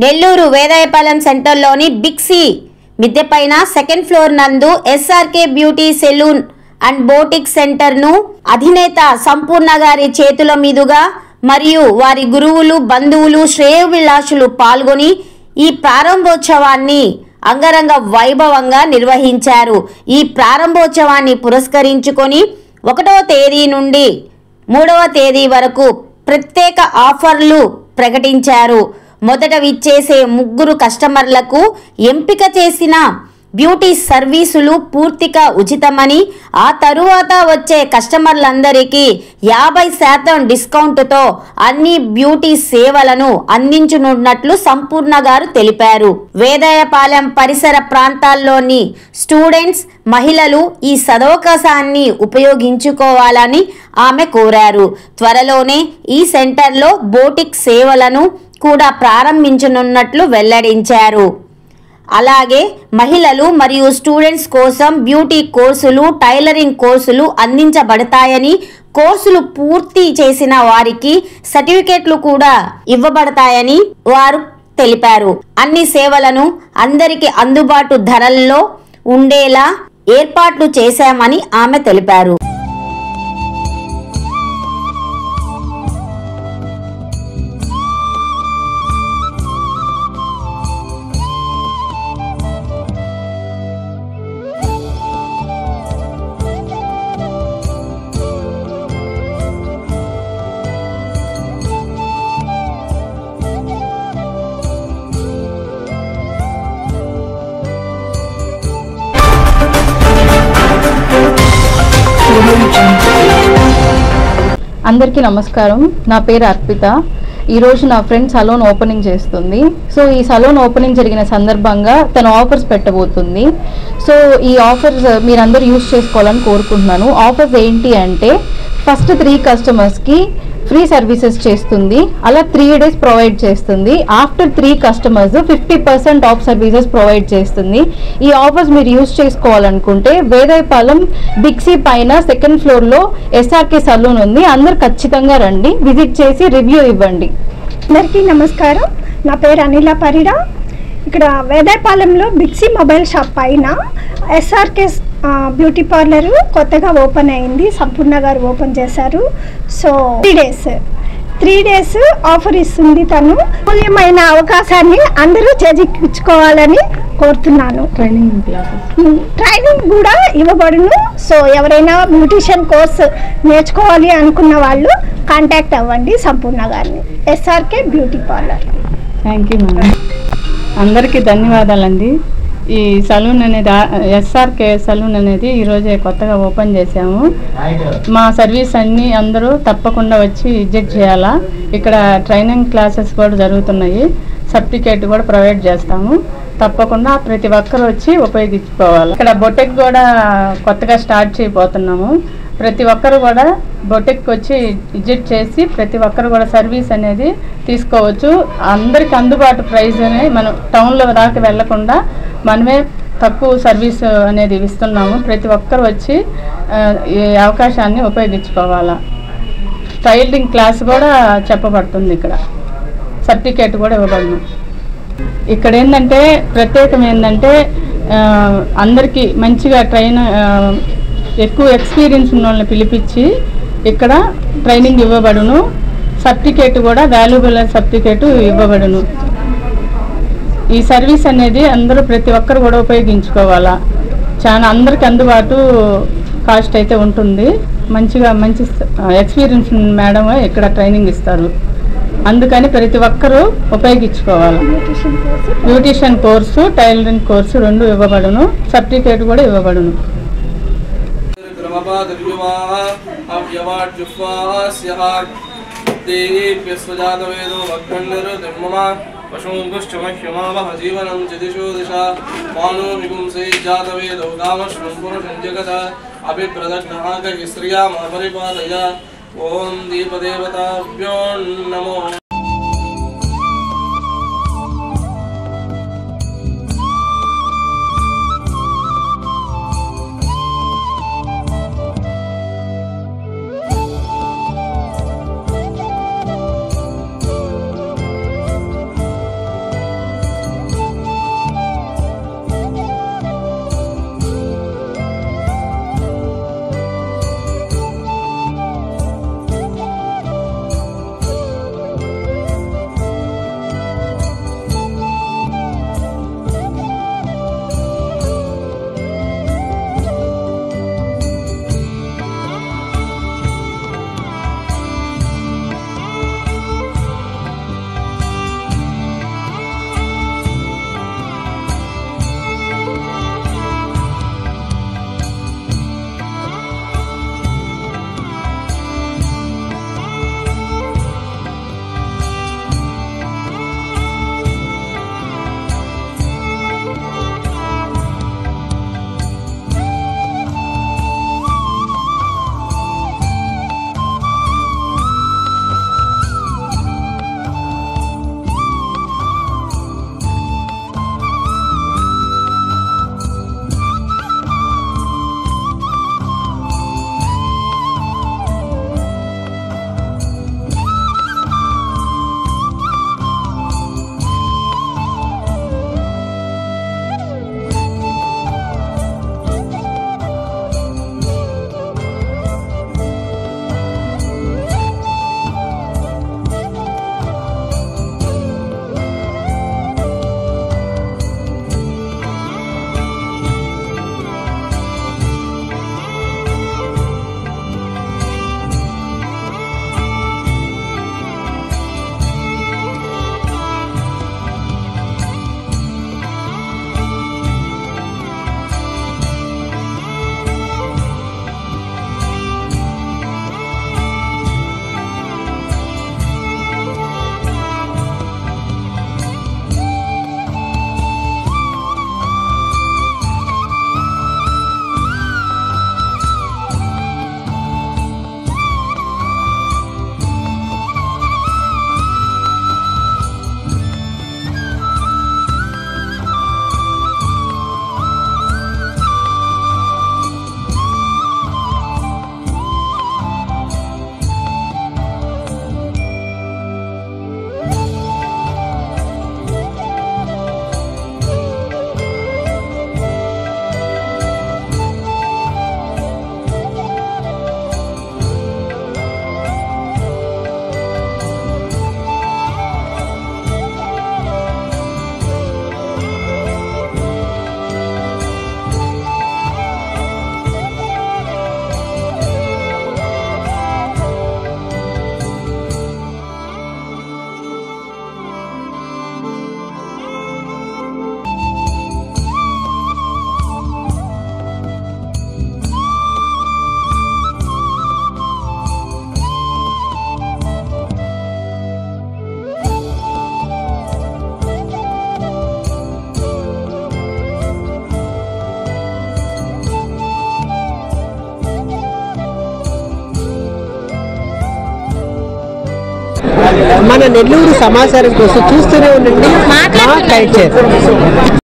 నెల్లూరు వేదాయపాలెం సెంటర్లోని Big C మిద్దె పైన సెకండ్ ఫ్లోర్ నందు SRK beauty salon and boutique సెంటర్ను అధినేత సంపూర్ణ గారి చేతుల మీదుగా మరియు వారి గురువులు, బంధువులు, శ్రేయోభిలాషులు పాల్గొని ఈ ప్రారంభోత్సవాన్ని అంగరంగ వైభవంగా నిర్వహించారు. ఈ ప్రారంభోత్సవాన్ని పురస్కరించుకొని 1వ తేదీ నుండి 3వ తేదీ వరకు ప్రత్యేక ఆఫర్లు ప్రకటించారు. మొదట విచ్చేసే 3 కస్టమర్లకు ఎంపిక చేసిన బ్యూటీ సర్వీసులు పూర్తిగా ఉచితమని, ఆ తరువాత వచ్చే కస్టమర్లందరికీ 50% డిస్కౌంట్తో అన్ని బ్యూటీ సేవలను అందించనున్నట్లు సంపూర్ణ గారు తెలిపారు. వేదాయపాలెం పరిసర ప్రాంతాల్లోని స్టూడెంట్స్, మహిళలు ఈ సదవకాశాన్ని ఉపయోగించుకోవాలని ఆమె కోరారు. త్వరలోనే ఈ సెంటర్లో బోటిక్ సేవలను కూడా ప్రారంభించనున్నట్లు వెల్లడించారు. అలాగే మహిళలు మరియు స్టూడెంట్స్ కోసం బ్యూటీ కోర్సులు, టైలరింగ్ కోర్సులు అందించబడతాయని, కోర్సులు పూర్తి చేసిన వారికి సర్టిఫికెట్లు కూడా ఇవ్వబడతాయని వారు తెలిపారు. అన్ని సేవలను అందరికీ అందుబాటు ధరల్లో ఉండేలా ఏర్పాట్లు చేశామని ఆమె తెలిపారు. అందరికీ నమస్కారం. నా పేరు అర్పిత. ఈరోజు నా ఫ్రెండ్ సలూన్ ఓపెనింగ్ చేస్తుంది. సో ఈ సలూన్ ఓపెనింగ్ జరిగిన సందర్భంగా తను ఆఫర్స్ పెట్టబోతుంది. సో ఈ ఆఫర్స్ మీరందరూ యూజ్ చేసుకోవాలని కోరుకుంటున్నాను. ఆఫర్స్ ఏంటి అంటే, ఫస్ట్ 3 కస్టమర్స్కి ఫ్రీ సర్వీసెస్ చేస్తుంది. అలా 3 days ప్రొవైడ్ చేస్తుంది. After 3 customers 50% of services provide చేస్తుంది. ఈ ఆఫర్స్ మీరు యూజ్ చేసుకోవాలనుకుంటే వేదాయపాలెం బిగ్ సి పైన సెకండ్ ఫ్లోర్లో ఎస్ఆర్కే సలూన్ ఉంది. అందరు ఖచ్చితంగా రండి, విజిట్ చేసి రివ్యూ ఇవ్వండి. అందరికీ నమస్కారం. నా పేరు అనిల పరిడా. ఇక్కడ వేదాయపాలెంలో బిగ్ సి మొబైల్ షాప్ పైన ఎస్ఆర్కే బ్యూటీ పార్లర్ కొత్తగా ఓపెన్ అయింది. సంపూర్ణ గారు ఓపెన్ చేశారు. సో 3 days ఆఫర్ ఇస్తుంది. తను మూల్యమైన అవకాశాన్ని అందరూ చేజిక్కించుకోవాలని కోరుతున్నాను. ట్రైనింగ్ కూడా ఇవ్వబడును. సో ఎవరైనా బ్యూటిషియన్ కోర్స్ నేర్చుకోవాలి అనుకున్న వాళ్ళు కాంటాక్ట్ అవ్వండి సంపూర్ణ గారిని. SRK beauty parlour. Thank you madam. అందరికీ ధన్యవాదాలండి. ఈ సలూన్ అనేది ఎస్ఆర్కే సలూన్ అనేది ఈరోజే కొత్తగా ఓపెన్ చేసాము. మా సర్వీస్ అన్నీ అందరూ తప్పకుండా వచ్చి విజిట్ చేయాలా. ఇక్కడ ట్రైనింగ్ క్లాసెస్ కూడా జరుగుతున్నాయి. సర్టిఫికేట్ కూడా ప్రొవైడ్ చేస్తాము. తప్పకుండా ప్రతి ఒక్కరు వచ్చి ఉపయోగించుకోవాలి. ఇక్కడ బొటెక్ కూడా కొత్తగా స్టార్ట్ చేయబోతున్నాము. ప్రతి ఒక్కరు కూడా బొటెక్ వచ్చి విజిట్ చేసి ప్రతి ఒక్కరు కూడా సర్వీస్ అనేది తీసుకోవచ్చు. అందరికి అందుబాటు ప్రైస్ అనేది మనం టౌన్లో దాకా వెళ్లకుండా మనమే తక్కువ సర్వీస్ అనేది ఇస్తున్నాము. ప్రతి ఒక్కరు వచ్చి ఈ అవకాశాన్ని ఉపయోగించుకోవాలా. టైలరింగ్ క్లాస్ కూడా చెప్పబడుతుంది. ఇక్కడ సర్టిఫికేట్ కూడా ఇవ్వబడును. ఇక్కడ ఏంటంటే ప్రత్యేకం ఏంటంటే అందరికీ మంచిగా ఎక్కువ ఎక్స్పీరియన్స్ ఉన్న వాళ్ళని పిలిపించి ఇక్కడ ట్రైనింగ్ ఇవ్వబడును. సర్టిఫికేట్ కూడా వాల్యుబుల్ సర్టిఫికేట్ ఇవ్వబడును. ఈ సర్వీస్ అనేది అందరూ ప్రతి ఒక్కరు కూడా ఉపయోగించుకోవాలా. చాలా అందరికి అందుబాటు కాస్ట్ అయితే ఉంటుంది. మంచి ఎక్స్పీరియన్స్ మేడం ఇక్కడ ట్రైనింగ్ ఇస్తారు. అందుకని ప్రతి ఒక్కరూ ఉపయోగించుకోవాలి. బ్యూటిషియన్ కోర్సు, టైలరింగ్ కోర్సు 2 ఇవ్వబడును. సర్టిఫికేట్ కూడా ఇవ్వబడును. జీవనం చదిశో దిశ మానో విగుంసే జాతవేదో కామశ్వం పురుషం జగత అభిప్రదగ్నాక శ్రియా మహపరిపాలయ. ఓం దీపదేవతాభ్యో నమో. మన నెల్లూరు సమాచారం కోసం చూస్తూనే ఉండండి మా కల్చర్.